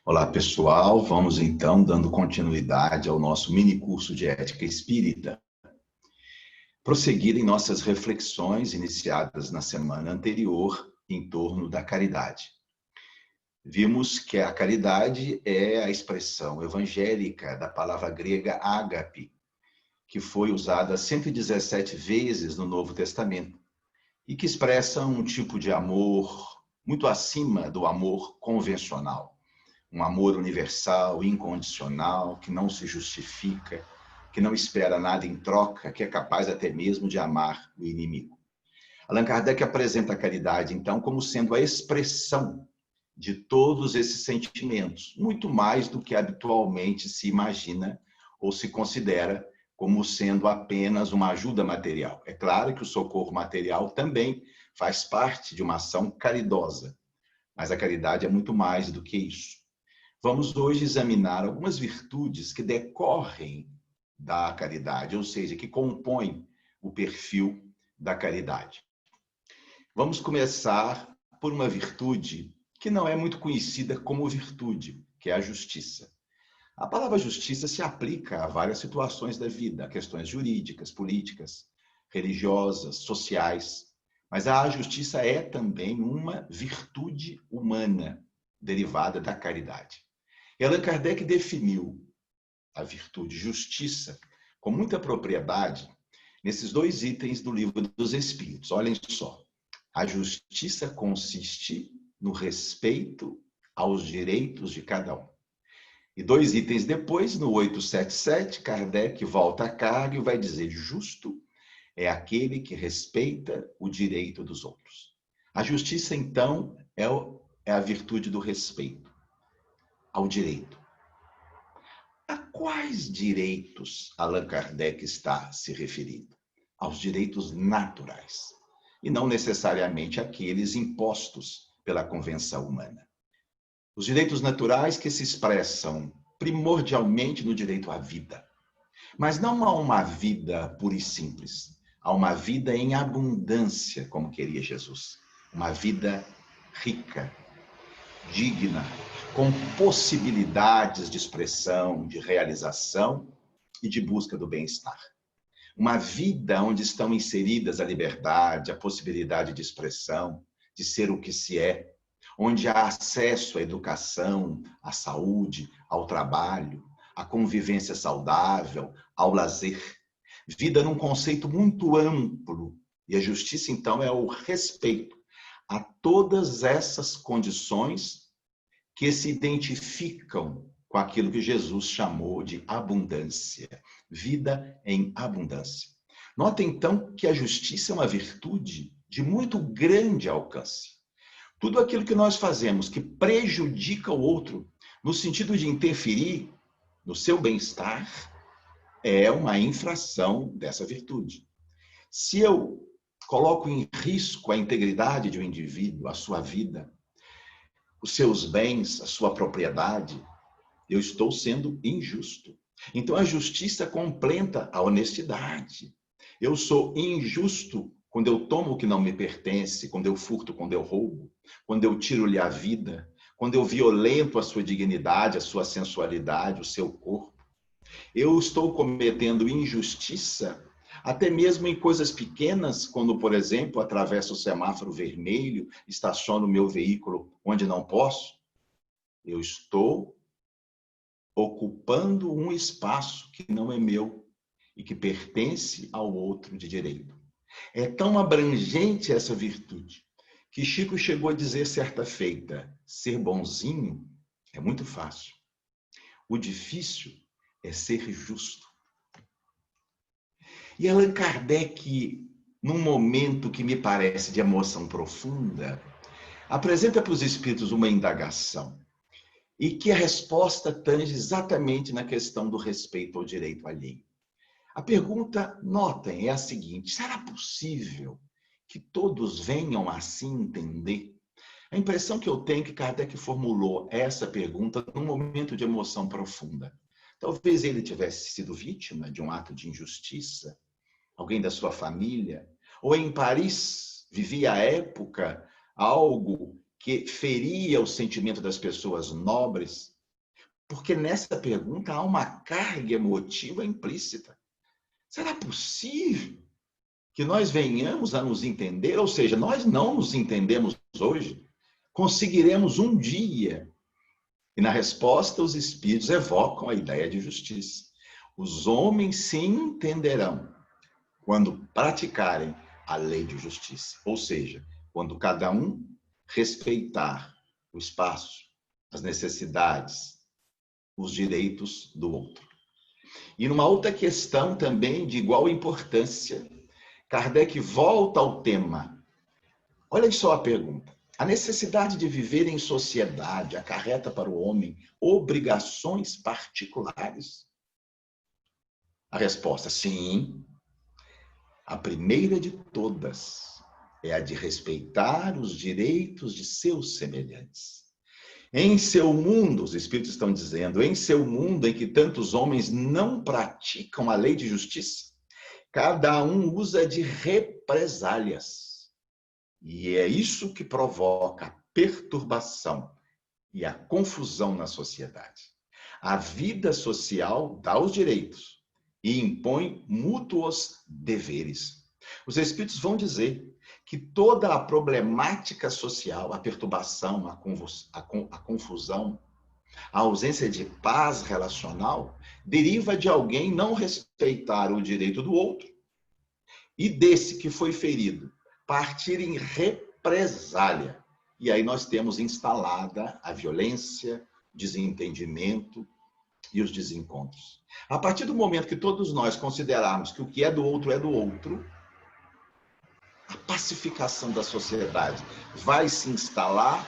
Olá, pessoal. Vamos então dando continuidade ao nosso mini curso de Ética Espírita. Prosseguir em nossas reflexões iniciadas na semana anterior em torno da caridade. Vimos que a caridade é a expressão evangélica da palavra grega ágape, que foi usada 117 vezes no Novo Testamento e que expressa um tipo de amor muito acima do amor convencional. Um amor universal, incondicional, que não se justifica, que não espera nada em troca, que é capaz até mesmo de amar o inimigo. Allan Kardec apresenta a caridade, então, como sendo a expressão de todos esses sentimentos, muito mais do que habitualmente se imagina ou se considera como sendo apenas uma ajuda material. É claro que o socorro material também faz parte de uma ação caridosa, mas a caridade é muito mais do que isso. Vamos hoje examinar algumas virtudes que decorrem da caridade, ou seja, que compõem o perfil da caridade. Vamos começar por uma virtude que não é muito conhecida como virtude, que é a justiça. A palavra justiça se aplica a várias situações da vida, a questões jurídicas, políticas, religiosas, sociais, mas a justiça é também uma virtude humana derivada da caridade. E Allan Kardec definiu a virtude justiça com muita propriedade nesses dois itens do Livro dos Espíritos. Olhem só. A justiça consiste no respeito aos direitos de cada um. E dois itens depois, no 877, Kardec volta a carga e vai dizer: justo é aquele que respeita o direito dos outros. A justiça, então, é a virtude do respeito ao direito. A quais direitos Allan Kardec está se referindo? Aos direitos naturais, e não necessariamente aqueles impostos pela convenção humana. Os direitos naturais que se expressam primordialmente no direito à vida. Mas não há uma vida pura e simples. Há uma vida em abundância, como queria Jesus. Uma vida rica, digna, com possibilidades de expressão, de realização e de busca do bem-estar. Uma vida onde estão inseridas a liberdade, a possibilidade de expressão, de ser o que se é, onde há acesso à educação, à saúde, ao trabalho, à convivência saudável, ao lazer. Vida num conceito muito amplo. E a justiça, então, é o respeito a todas essas condições que se identificam com aquilo que Jesus chamou de abundância, vida em abundância. Nota, então, que a justiça é uma virtude de muito grande alcance. Tudo aquilo que nós fazemos que prejudica o outro, no sentido de interferir no seu bem-estar, é uma infração dessa virtude. Se eu coloco em risco a integridade de um indivíduo, a sua vida, os seus bens, a sua propriedade, eu estou sendo injusto. Então, a justiça completa a honestidade. Eu sou injusto quando eu tomo o que não me pertence, quando eu furto, quando eu roubo, quando eu tiro-lhe a vida, quando eu violento a sua dignidade, a sua sensualidade, o seu corpo. Eu estou cometendo injustiça até mesmo em coisas pequenas, quando, por exemplo, atravesso o semáforo vermelho, estaciono o meu veículo onde não posso. Eu estou ocupando um espaço que não é meu e que pertence ao outro de direito. É tão abrangente essa virtude que Chico chegou a dizer certa feita: ser bonzinho é muito fácil. O difícil é ser justo. E Allan Kardec, num momento que me parece de emoção profunda, apresenta para os espíritos uma indagação e que a resposta tange exatamente na questão do respeito ao direito alheio. A pergunta, notem, é a seguinte: será possível que todos venham assim entender? A impressão que eu tenho é que Kardec formulou essa pergunta num momento de emoção profunda. Talvez ele tivesse sido vítima de um ato de injustiça, alguém da sua família, ou em Paris vivia à época algo que feria o sentimento das pessoas nobres, Porque nessa pergunta há uma carga emotiva implícita. Será possível que nós venhamos a nos entender? Ou seja, nós não nos entendemos hoje. Conseguiremos um dia. E na resposta, os espíritos evocam a ideia de justiça. Os homens se entenderão quando praticarem a lei de justiça. Ou seja, quando cada um respeitar o espaço, as necessidades, os direitos do outro. E numa outra questão também de igual importância, Kardec volta ao tema. Olha só a pergunta. A necessidade de viver em sociedade acarreta para o homem obrigações particulares? A resposta, sim. A primeira de todas é a de respeitar os direitos de seus semelhantes. Em seu mundo, os espíritos estão dizendo, em seu mundo em que tantos homens não praticam a lei de justiça, cada um usa de represálias. E é isso que provoca a perturbação e a confusão na sociedade. A vida social dá os direitos e impõe mútuos deveres. Os espíritos vão dizer que toda a problemática social, a perturbação, a confusão, a ausência de paz relacional, deriva de alguém não respeitar o direito do outro e desse que foi ferido partir em represália. E aí nós temos instalada a violência, desentendimento e os desencontros. A partir do momento que todos nós considerarmos que o que é do outro, a pacificação da sociedade vai se instalar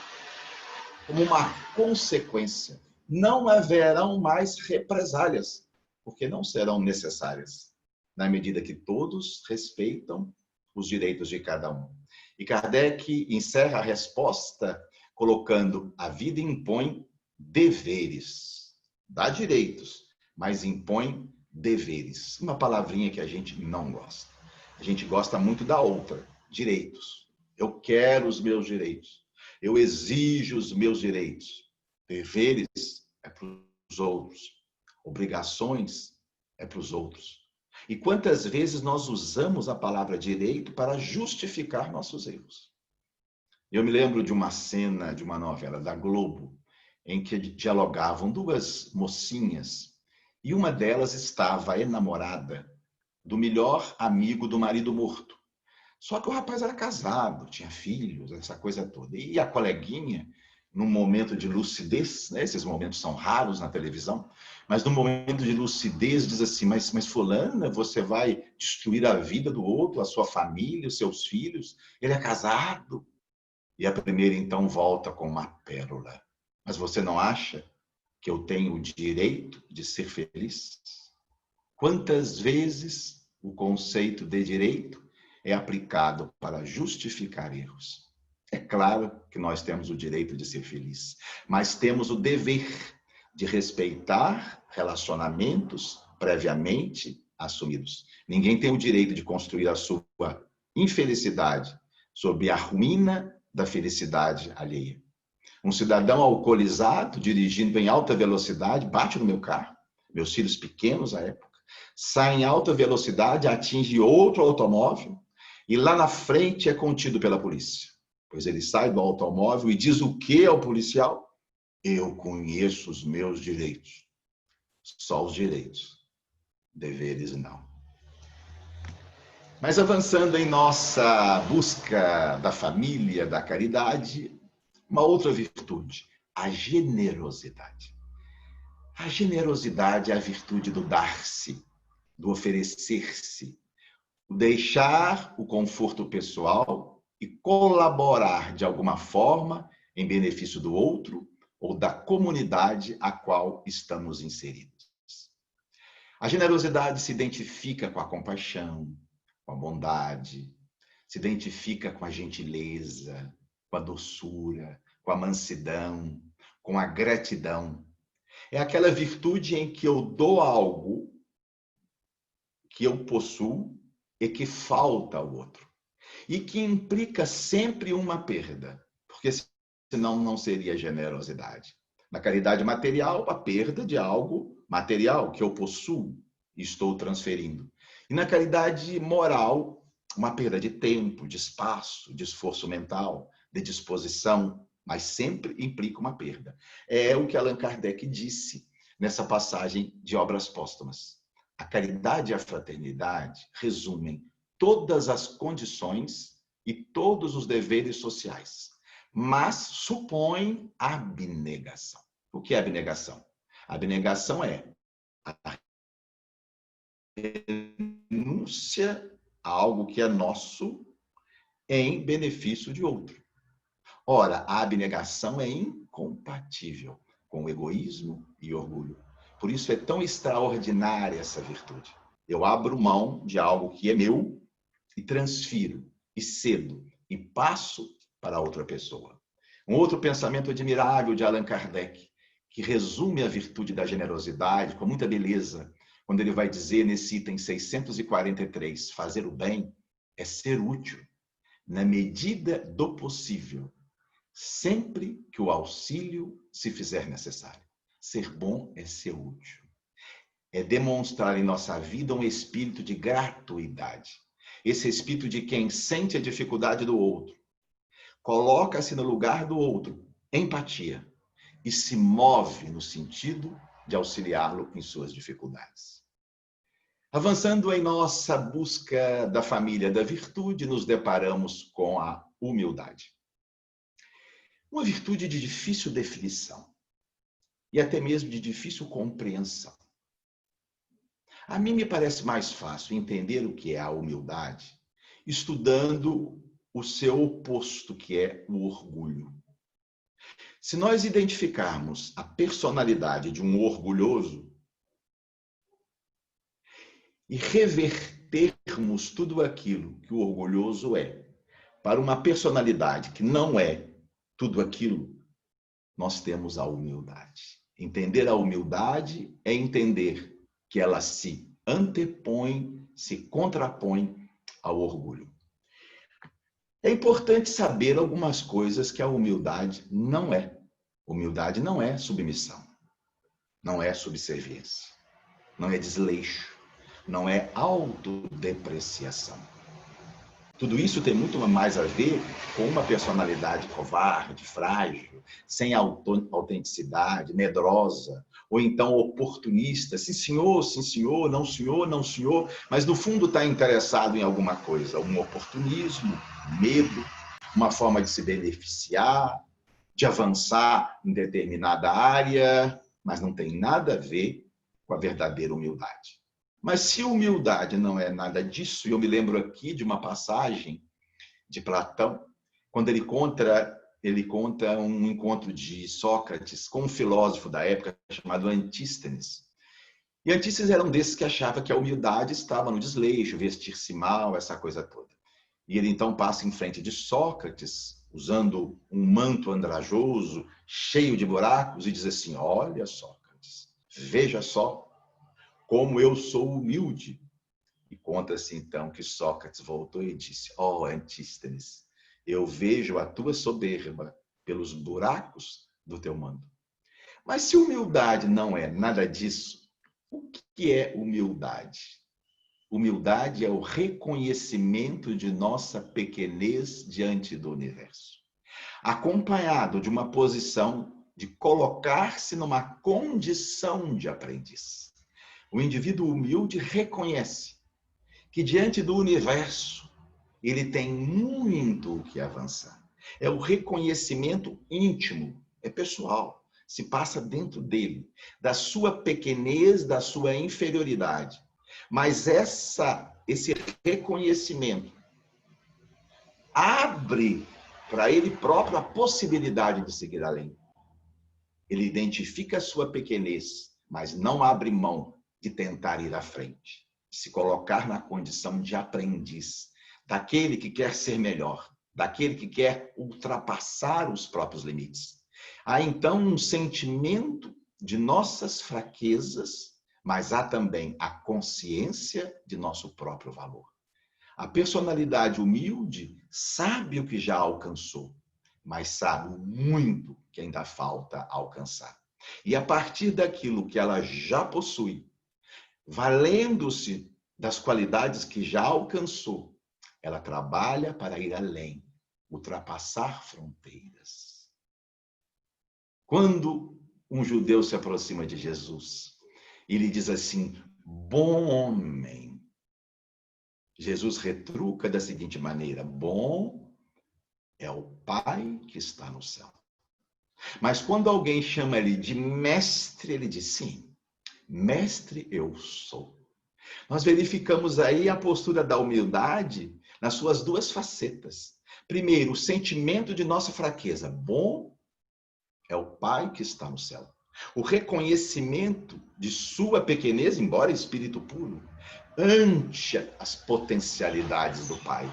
como uma consequência. Não haverão mais represálias, porque não serão necessárias, na medida que todos respeitam os direitos de cada um. E Kardec encerra a resposta colocando: a vida impõe deveres, dá direitos, mas impõe deveres. Uma palavrinha que a gente não gosta. A gente gosta muito da outra, direitos. Eu quero os meus direitos. Eu exijo os meus direitos. Deveres é para os outros. Obrigações é para os outros. E quantas vezes nós usamos a palavra direito para justificar nossos erros? Eu me lembro de uma cena de uma novela da Globo, em que dialogavam duas mocinhas, e uma delas estava enamorada do melhor amigo do marido morto. Só que o rapaz era casado, tinha filhos, essa coisa toda. E a coleguinha, num momento de lucidez, né? Esses momentos são raros na televisão, mas num momento de lucidez diz assim: mas fulana, você vai destruir a vida do outro, a sua família, os seus filhos? Ele é casado. E a primeira então volta com uma pérola. Mas você não acha que eu tenho o direito de ser feliz? Quantas vezes o conceito de direito é aplicado para justificar erros? É claro que nós temos o direito de ser feliz, mas temos o dever de respeitar relacionamentos previamente assumidos. Ninguém tem o direito de construir a sua infelicidade sob a ruína da felicidade alheia. Um cidadão alcoolizado, dirigindo em alta velocidade, bate no meu carro, meus filhos pequenos à época, sai em alta velocidade, atinge outro automóvel e lá na frente é contido pela polícia. Pois ele sai do automóvel e diz o que ao policial? Eu conheço os meus direitos. Só os direitos. Deveres não. Mas avançando em nossa busca da família, da caridade, uma outra virtude, a generosidade. A generosidade é a virtude do dar-se, do oferecer-se, o deixar o conforto pessoal e colaborar de alguma forma em benefício do outro ou da comunidade a qual estamos inseridos. A generosidade se identifica com a compaixão, com a bondade, se identifica com a gentileza, com a doçura, com a mansidão, com a gratidão. É aquela virtude em que eu dou algo que eu possuo e que falta ao outro. E que implica sempre uma perda, porque senão não seria generosidade. Na caridade material, a perda de algo material que eu possuo e estou transferindo. E na caridade moral, uma perda de tempo, de espaço, de esforço mental, de disposição, mas sempre implica uma perda. É o que Allan Kardec disse nessa passagem de Obras Póstumas. A caridade e a fraternidade resumem todas as condições e todos os deveres sociais, mas supõem abnegação. O que é abnegação? Abnegação é a renúncia a algo que é nosso em benefício de outro. Ora, a abnegação é incompatível com o egoísmo e orgulho. Por isso é tão extraordinária essa virtude. Eu abro mão de algo que é meu e transfiro, e cedo, e passo para outra pessoa. Um outro pensamento admirável de Allan Kardec, que resume a virtude da generosidade com muita beleza, quando ele vai dizer nesse item 643, fazer o bem é ser útil, na medida do possível, sempre que o auxílio se fizer necessário. Ser bom é ser útil. É demonstrar em nossa vida um espírito de gratuidade. Esse espírito de quem sente a dificuldade do outro, coloca-se no lugar do outro, empatia, e se move no sentido de auxiliá-lo em suas dificuldades. Avançando em nossa busca da família da virtude, nos deparamos com a humildade. Uma virtude de difícil definição e até mesmo de difícil compreensão. A mim me parece mais fácil entender o que é a humildade estudando o seu oposto, que é o orgulho. Se nós identificarmos a personalidade de um orgulhoso e revertermos tudo aquilo que o orgulhoso é para uma personalidade que não é tudo aquilo, nós temos a humildade. Entender a humildade é entender que ela se antepõe, se contrapõe ao orgulho. É importante saber algumas coisas que a humildade não é. Humildade não é submissão, não é subserviência, não é desleixo, não é autodepreciação. Tudo isso tem muito mais a ver com uma personalidade covarde, frágil, sem autenticidade, medrosa, ou então oportunista. Sim, senhor, não, senhor, não, senhor. Mas, no fundo, está interessado em alguma coisa. Um oportunismo, medo, uma forma de se beneficiar, de avançar em determinada área, mas não tem nada a ver com a verdadeira humildade. Mas se humildade não é nada disso, e eu me lembro aqui de uma passagem de Platão, quando ele conta um encontro de Sócrates com um filósofo da época chamado Antístenes. E Antístenes era um desses que achava que a humildade estava no desleixo, vestir-se mal, essa coisa toda. E ele então passa em frente de Sócrates, usando um manto andrajoso, cheio de buracos, e diz assim: olha, Sócrates, veja só como eu sou humilde. E conta-se então que Sócrates voltou e disse: ó, Antístenes, eu vejo a tua soberba pelos buracos do teu manto. Mas se humildade não é nada disso, o que é humildade? Humildade é o reconhecimento de nossa pequenez diante do universo, acompanhado de uma posição de colocar-se numa condição de aprendiz. O indivíduo humilde reconhece que diante do universo ele tem muito o que avançar. É o reconhecimento íntimo, é pessoal, se passa dentro dele, da sua pequenez, da sua inferioridade. Mas esse reconhecimento abre para ele próprio a possibilidade de seguir além. Ele identifica a sua pequenez, mas não abre mão de tentar ir à frente, de se colocar na condição de aprendiz, daquele que quer ser melhor, daquele que quer ultrapassar os próprios limites. Há então um sentimento de nossas fraquezas, mas há também a consciência de nosso próprio valor. A personalidade humilde sabe o que já alcançou, mas sabe muito que ainda falta alcançar. E a partir daquilo que ela já possui, valendo-se das qualidades que já alcançou, ela trabalha para ir além, ultrapassar fronteiras. Quando um judeu se aproxima de Jesus e lhe diz assim: bom homem, Jesus retruca da seguinte maneira: bom é o Pai que está no céu. Mas quando alguém chama ele de mestre, ele diz: sim, mestre eu sou. Nós verificamos aí a postura da humildade nas suas duas facetas. Primeiro, o sentimento de nossa fraqueza. Bom é o Pai que está no céu. O reconhecimento de sua pequenez, embora espírito puro, ante as potencialidades do Pai.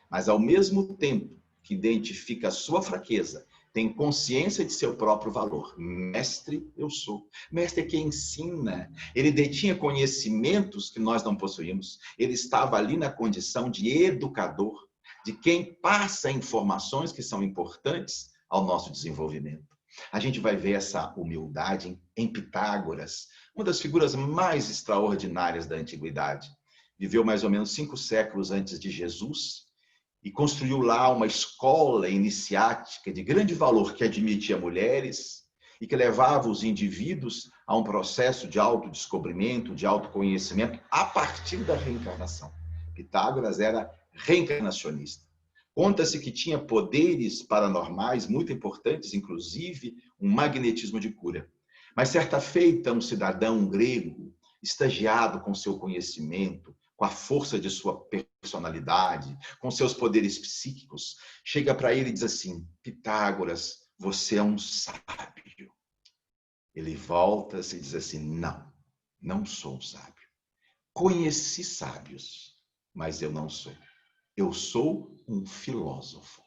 Mas, ao mesmo tempo que identifica a sua fraqueza, tem consciência de seu próprio valor. Mestre, eu sou. Mestre é quem ensina. Ele detinha conhecimentos que nós não possuímos. Ele estava ali na condição de educador, de quem passa informações que são importantes ao nosso desenvolvimento. A gente vai ver essa humildade em Pitágoras, uma das figuras mais extraordinárias da antiguidade. Viveu mais ou menos 5 séculos antes de Jesus e construiu lá uma escola iniciática de grande valor que admitia mulheres e que levava os indivíduos a um processo de autodescobrimento, de autoconhecimento a partir da reencarnação. Pitágoras era reencarnacionista. Conta-se que tinha poderes paranormais muito importantes, inclusive um magnetismo de cura. Mas certa feita, um cidadão grego, estagiado com seu conhecimento, com a força de sua personalidade, com seus poderes psíquicos, chega para ele e diz assim: Pitágoras, você é um sábio. Ele volta-se e diz assim: não, não sou um sábio. Conheci sábios, mas eu não sou. Eu sou um filósofo.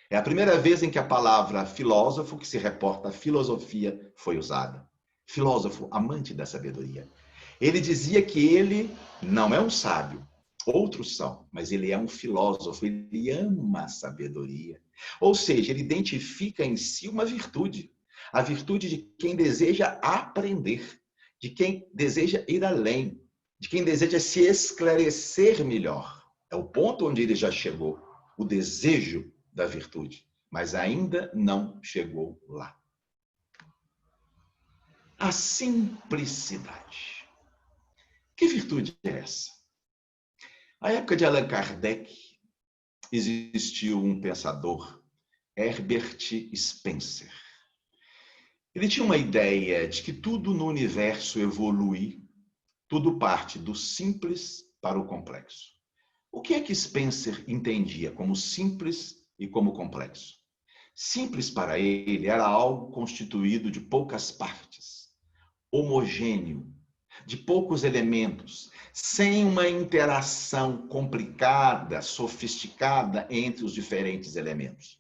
É a primeira vez em que a palavra filósofo, que se reporta à filosofia, foi usada. Filósofo, amante da sabedoria. Ele dizia que ele não é um sábio, outros são, mas ele é um filósofo, ele ama a sabedoria. Ou seja, ele identifica em si uma virtude, a virtude de quem deseja aprender, de quem deseja ir além, de quem deseja se esclarecer melhor. É o ponto onde ele já chegou, o desejo da virtude, mas ainda não chegou lá. A simplicidade. Que virtude é essa? Na época de Allan Kardec, existiu um pensador, Herbert Spencer. Ele tinha uma ideia de que tudo no universo evolui, tudo parte do simples para o complexo. O que é que Spencer entendia como simples e como complexo? Simples para ele era algo constituído de poucas partes, homogêneo, de poucos elementos, sem uma interação complicada, sofisticada entre os diferentes elementos.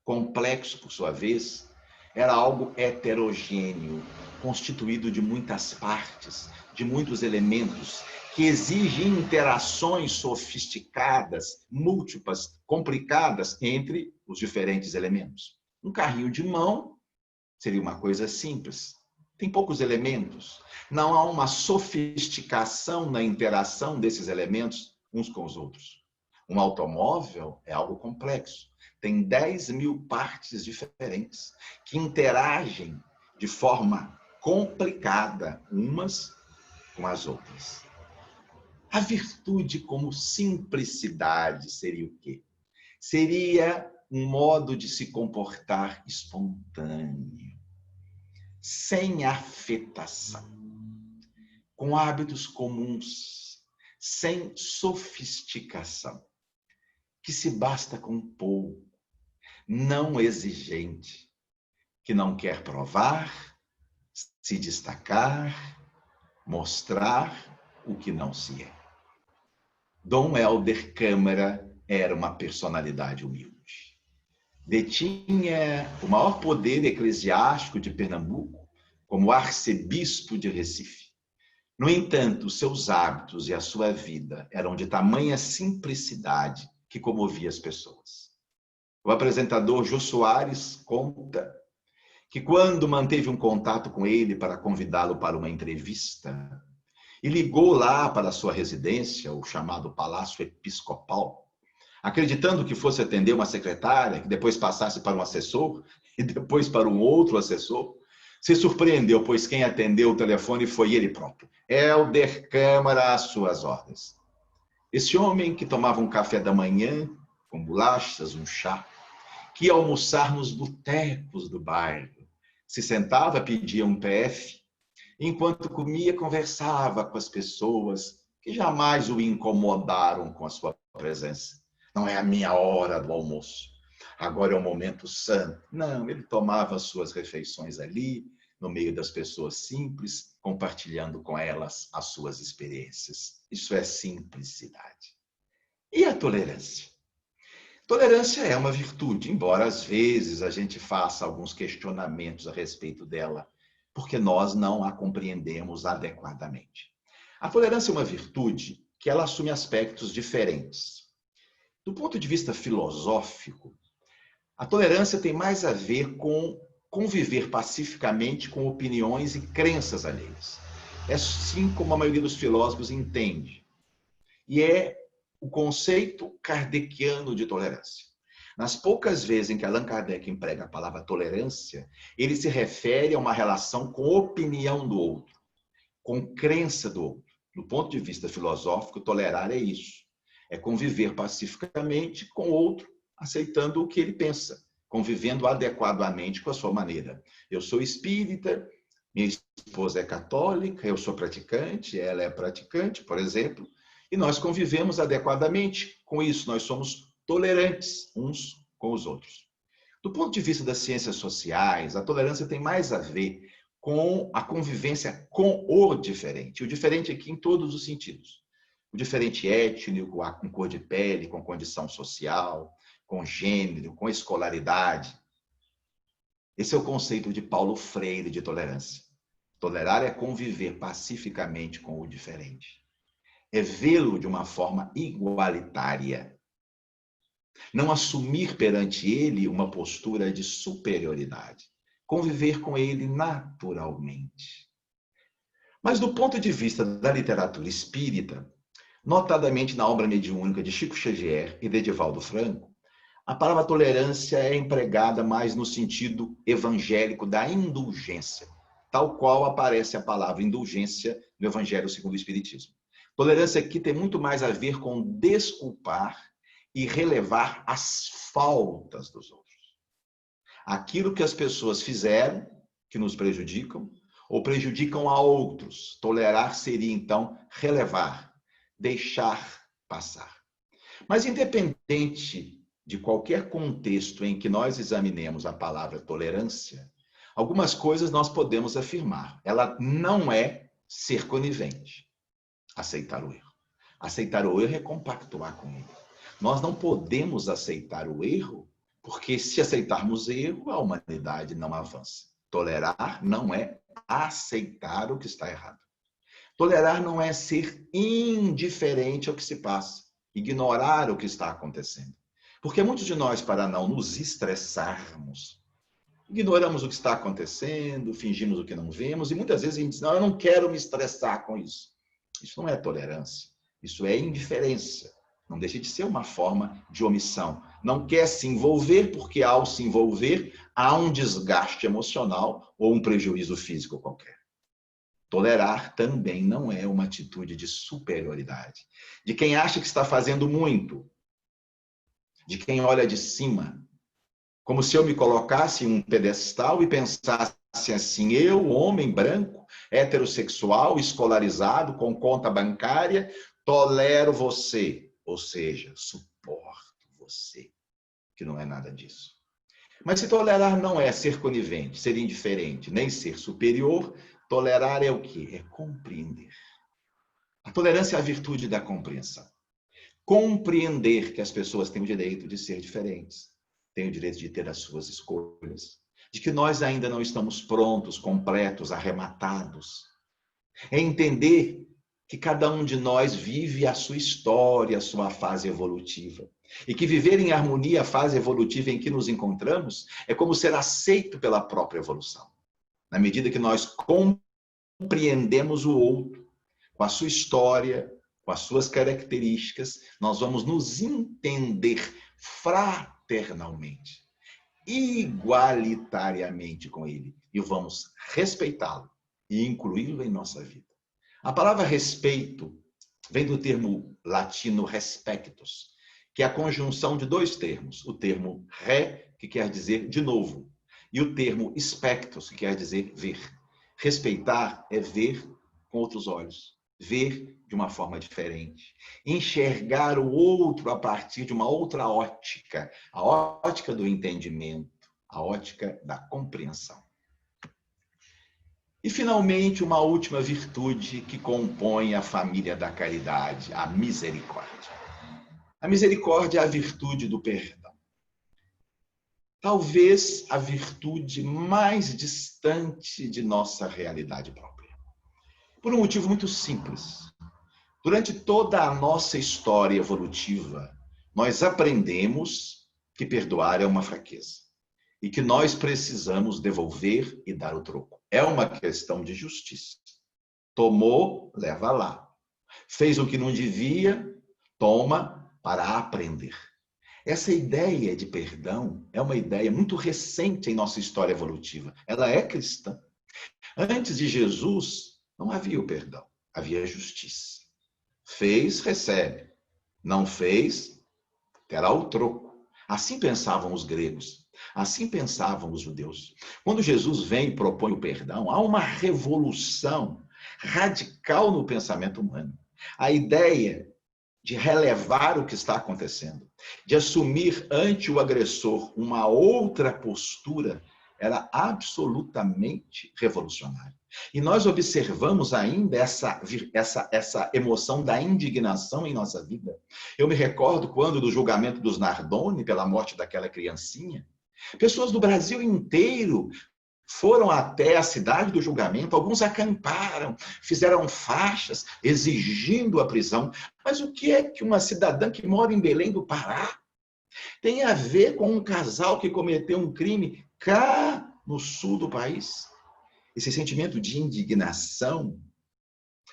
Complexo, por sua vez, era algo heterogêneo, constituído de muitas partes, de muitos elementos, que exige interações sofisticadas, múltiplas, complicadas entre os diferentes elementos. Um carrinho de mão seria uma coisa simples. Tem poucos elementos. Não há uma sofisticação na interação desses elementos uns com os outros. Um automóvel é algo complexo. Tem 10.000 partes diferentes que interagem de forma complicada umas com as outras. A virtude como simplicidade seria o quê? Seria um modo de se comportar espontâneo, sem afetação, com hábitos comuns, sem sofisticação, que se basta com pouco, não exigente, que não quer provar, se destacar, mostrar o que não se é. Dom Helder Câmara era uma personalidade humilde. Detinha o maior poder eclesiástico de Pernambuco como arcebispo de Recife. No entanto, seus hábitos e a sua vida eram de tamanha simplicidade que comovia as pessoas. O apresentador Jô Soares conta que quando manteve um contato com ele para convidá-lo para uma entrevista e ligou lá para a sua residência, o chamado Palácio Episcopal, acreditando que fosse atender uma secretária, que depois passasse para um assessor e depois para um outro assessor, se surpreendeu, pois quem atendeu o telefone foi ele próprio. Hélder Câmara, às suas ordens. Esse homem que tomava um café da manhã, com bolachas, um chá, que ia almoçar nos botecos do bairro, se sentava, pedia um PF, enquanto comia, conversava com as pessoas que jamais o incomodaram com a sua presença. Não é a minha hora do almoço. Agora é o momento santo. Não, ele tomava as suas refeições ali, no meio das pessoas simples, compartilhando com elas as suas experiências. Isso é simplicidade. E a tolerância? Tolerância é uma virtude, embora às vezes a gente faça alguns questionamentos a respeito dela, porque nós não a compreendemos adequadamente. A tolerância é uma virtude que ela assume aspectos diferentes. Do ponto de vista filosófico, a tolerância tem mais a ver com conviver pacificamente com opiniões e crenças alheias. É assim como a maioria dos filósofos entende. E é o conceito kardeciano de tolerância. Nas poucas vezes em que Allan Kardec emprega a palavra tolerância, ele se refere a uma relação com opinião do outro, com crença do outro. Do ponto de vista filosófico, tolerar é isso. É conviver pacificamente com o outro, aceitando o que ele pensa, convivendo adequadamente com a sua maneira. Eu sou espírita, minha esposa é católica, eu sou praticante, ela é praticante, por exemplo, e nós convivemos adequadamente com isso, nós somos tolerantes uns com os outros. Do ponto de vista das ciências sociais, a tolerância tem mais a ver com a convivência com o diferente. O diferente aqui em todos os sentidos. O diferente étnico, com cor de pele, com condição social, com gênero, com escolaridade. Esse é o conceito de Paulo Freire de tolerância. Tolerar é conviver pacificamente com o diferente. É vê-lo de uma forma igualitária. Não assumir perante ele uma postura de superioridade. Conviver com ele naturalmente. Mas do ponto de vista da literatura espírita, notadamente na obra mediúnica de Chico Xavier e de Edivaldo Franco, a palavra tolerância é empregada mais no sentido evangélico da indulgência, tal qual aparece a palavra indulgência no Evangelho segundo o Espiritismo. Tolerância aqui tem muito mais a ver com desculpar e relevar as faltas dos outros. Aquilo que as pessoas fizeram, que nos prejudicam, ou prejudicam a outros. Tolerar seria, então, relevar, deixar passar. Mas, independente de qualquer contexto em que nós examinemos a palavra tolerância, algumas coisas nós podemos afirmar. Ela não é ser conivente. Aceitar o erro. Aceitar o erro é compactuar com ele. Nós não podemos aceitar o erro, porque se aceitarmos erro, a humanidade não avança. Tolerar não é aceitar o que está errado. Tolerar não é ser indiferente ao que se passa, ignorar o que está acontecendo. Porque muitos de nós, para não nos estressarmos, ignoramos o que está acontecendo, fingimos o que não vemos, e muitas vezes a gente diz, não, eu não quero me estressar com isso. Isso não é tolerância, isso é indiferença. Não deixa de ser uma forma de omissão. Não quer se envolver porque ao se envolver há um desgaste emocional ou um prejuízo físico qualquer. Tolerar também não é uma atitude de superioridade. De quem acha que está fazendo muito. De quem olha de cima. Como se eu me colocasse em um pedestal e pensasse assim, eu, homem branco, heterossexual, escolarizado, com conta bancária, tolero você. Ou seja, suporto você. Que não é nada disso. Mas se tolerar não é ser conivente, ser indiferente, nem ser superior, tolerar é o quê? É compreender. A tolerância é a virtude da compreensão. Compreender que as pessoas têm o direito de ser diferentes, têm o direito de ter as suas escolhas, de que nós ainda não estamos prontos, completos, arrematados. É entender que cada um de nós vive a sua história, a sua fase evolutiva. E que viver em harmonia, a fase evolutiva em que nos encontramos, é como ser aceito pela própria evolução. Na medida que nós compreendemos o outro, com a sua história, com as suas características, nós vamos nos entender fraternalmente, igualitariamente com ele, e vamos respeitá-lo e incluí-lo em nossa vida. A palavra respeito vem do termo latino respectus, que é a conjunção de dois termos, o termo re, que quer dizer de novo, e o termo spectus, que quer dizer ver. Respeitar é ver com outros olhos, ver de uma forma diferente, enxergar o outro a partir de uma outra ótica, a ótica do entendimento, a ótica da compreensão. E, finalmente, uma última virtude que compõe a família da caridade, a misericórdia. A misericórdia é a virtude do perdão. Talvez a virtude mais distante de nossa realidade própria. Por um motivo muito simples. Durante toda a nossa história evolutiva, nós aprendemos que perdoar é uma fraqueza e que nós precisamos devolver e dar o troco. É uma questão de justiça. Tomou, leva lá. Fez o que não devia, toma para aprender. Essa ideia de perdão é uma ideia muito recente em nossa história evolutiva. Ela é cristã. Antes de Jesus, não havia o perdão, havia justiça. Fez, recebe. Não fez, terá o troco. Assim pensavam os gregos. Assim pensavam os judeus. Quando Jesus vem e propõe o perdão, há uma revolução radical no pensamento humano. A ideia de relevar o que está acontecendo, de assumir ante o agressor uma outra postura, era absolutamente revolucionário. E nós observamos ainda essa emoção da indignação em nossa vida. Eu me recordo quando, do julgamento dos Nardoni, pela morte daquela criancinha, pessoas do Brasil inteiro foram até a cidade do julgamento, alguns acamparam, fizeram faixas exigindo a prisão. Mas o que é que uma cidadã que mora em Belém do Pará tem a ver com um casal que cometeu um crime cá no sul do país? Esse sentimento de indignação,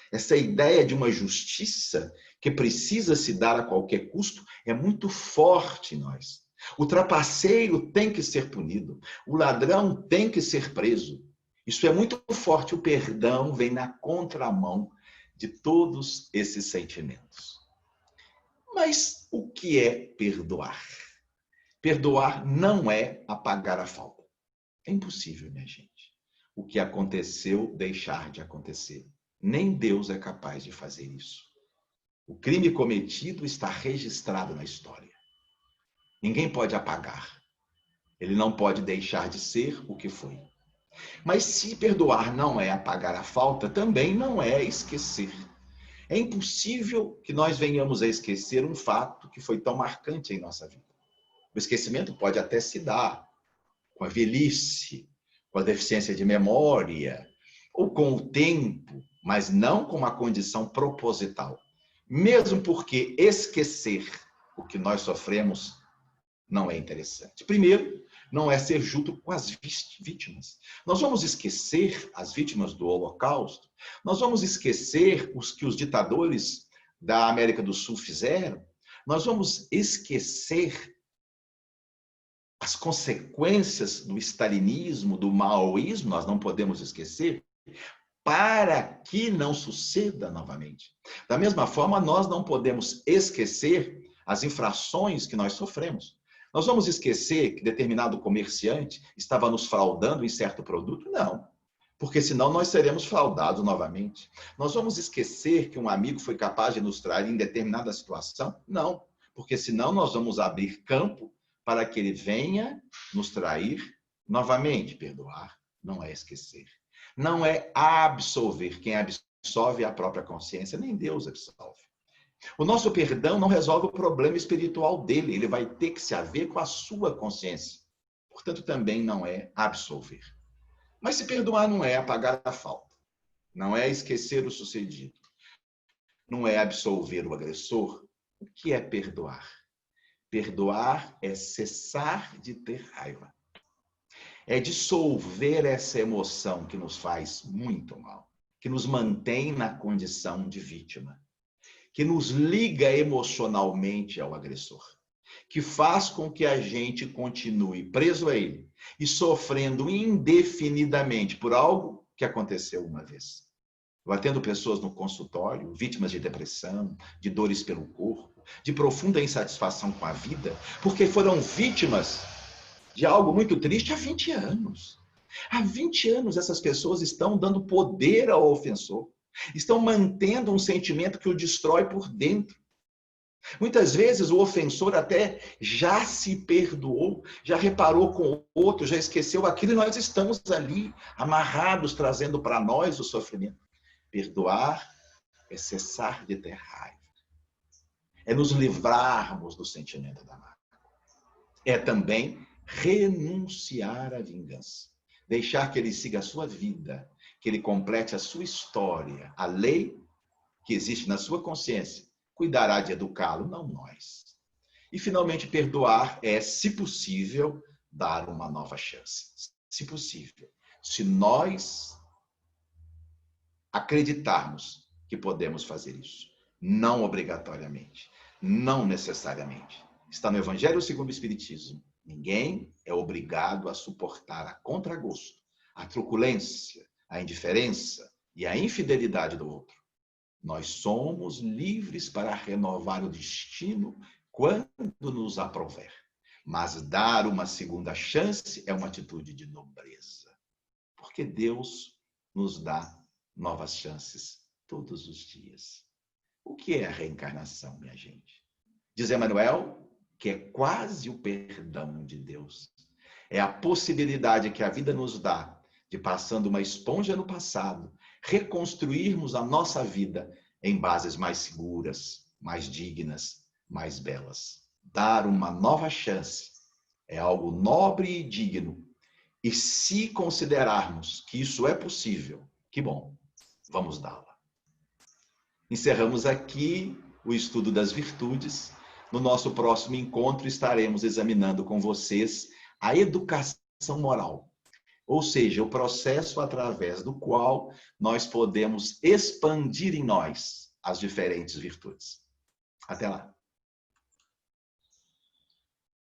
essa ideia de uma justiça que precisa se dar a qualquer custo, é muito forte em nós. O trapaceiro tem que ser punido, o ladrão tem que ser preso. Isso é muito forte. O perdão vem na contramão de todos esses sentimentos. Mas o que é perdoar? Perdoar não é apagar a falta. É impossível, minha gente. O que aconteceu, deixar de acontecer. Nem Deus é capaz de fazer isso. O crime cometido está registrado na história. Ninguém pode apagar. Ele não pode deixar de ser o que foi. Mas se perdoar não é apagar a falta, também não é esquecer. É impossível que nós venhamos a esquecer um fato que foi tão marcante em nossa vida. O esquecimento pode até se dar com a velhice, com a deficiência de memória, ou com o tempo, mas não com uma condição proposital. Mesmo porque esquecer o que nós sofremos não é interessante. Primeiro, não é ser justo com as vítimas. Nós vamos esquecer as vítimas do Holocausto, nós vamos esquecer os que os ditadores da América do Sul fizeram, nós vamos esquecer as consequências do stalinismo, do maoísmo, nós não podemos esquecer, para que não suceda novamente. Da mesma forma, nós não podemos esquecer as infrações que nós sofremos. Nós vamos esquecer que determinado comerciante estava nos fraudando em certo produto? Não, porque senão nós seremos fraudados novamente. Nós vamos esquecer que um amigo foi capaz de nos trair em determinada situação? Não, porque senão nós vamos abrir campo para que ele venha nos trair novamente. Perdoar não é esquecer. Não é absolver. Quem absolve é a própria consciência, nem Deus absolve. O nosso perdão não resolve o problema espiritual dele, ele vai ter que se haver com a sua consciência. Portanto, também não é absolver. Mas se perdoar não é apagar a falta, não é esquecer o sucedido, não é absolver o agressor, o que é perdoar? Perdoar é cessar de ter raiva. É dissolver essa emoção que nos faz muito mal, que nos mantém na condição de vítima, que nos liga emocionalmente ao agressor, que faz com que a gente continue preso a ele e sofrendo indefinidamente por algo que aconteceu uma vez. Eu atendo pessoas no consultório, vítimas de depressão, de dores pelo corpo, de profunda insatisfação com a vida, porque foram vítimas de algo muito triste há 20 anos. Há 20 anos essas pessoas estão dando poder ao ofensor, estão mantendo um sentimento que o destrói por dentro. Muitas vezes o ofensor até já se perdoou, já reparou com o outro, já esqueceu aquilo e nós estamos ali, amarrados, trazendo para nós o sofrimento. Perdoar é cessar de ter raiva. É nos livrarmos do sentimento da mágoa. É também renunciar à vingança. Deixar que ele siga a sua vida, que ele complete a sua história. A lei que existe na sua consciência cuidará de educá-lo, não nós. E, finalmente, perdoar é, se possível, dar uma nova chance. Se possível. Se nós acreditarmos que podemos fazer isso. Não obrigatoriamente. Não necessariamente. Está no Evangelho segundo o Espiritismo. Ninguém é obrigado a suportar a contragosto, a truculência, a indiferença e a infidelidade do outro. Nós somos livres para renovar o destino quando nos aprouver. Mas dar uma segunda chance é uma atitude de nobreza. Porque Deus nos dá novas chances todos os dias. O que é a reencarnação, minha gente? Diz Emmanuel que é quase o perdão de Deus. É a possibilidade que a vida nos dá de, passando uma esponja no passado, reconstruirmos a nossa vida em bases mais seguras, mais dignas, mais belas. Dar uma nova chance é algo nobre e digno. E se considerarmos que isso é possível, que bom, vamos dá-la. Encerramos aqui o estudo das virtudes. No nosso próximo encontro estaremos examinando com vocês a educação moral, ou seja, o processo através do qual nós podemos expandir em nós as diferentes virtudes. Até lá!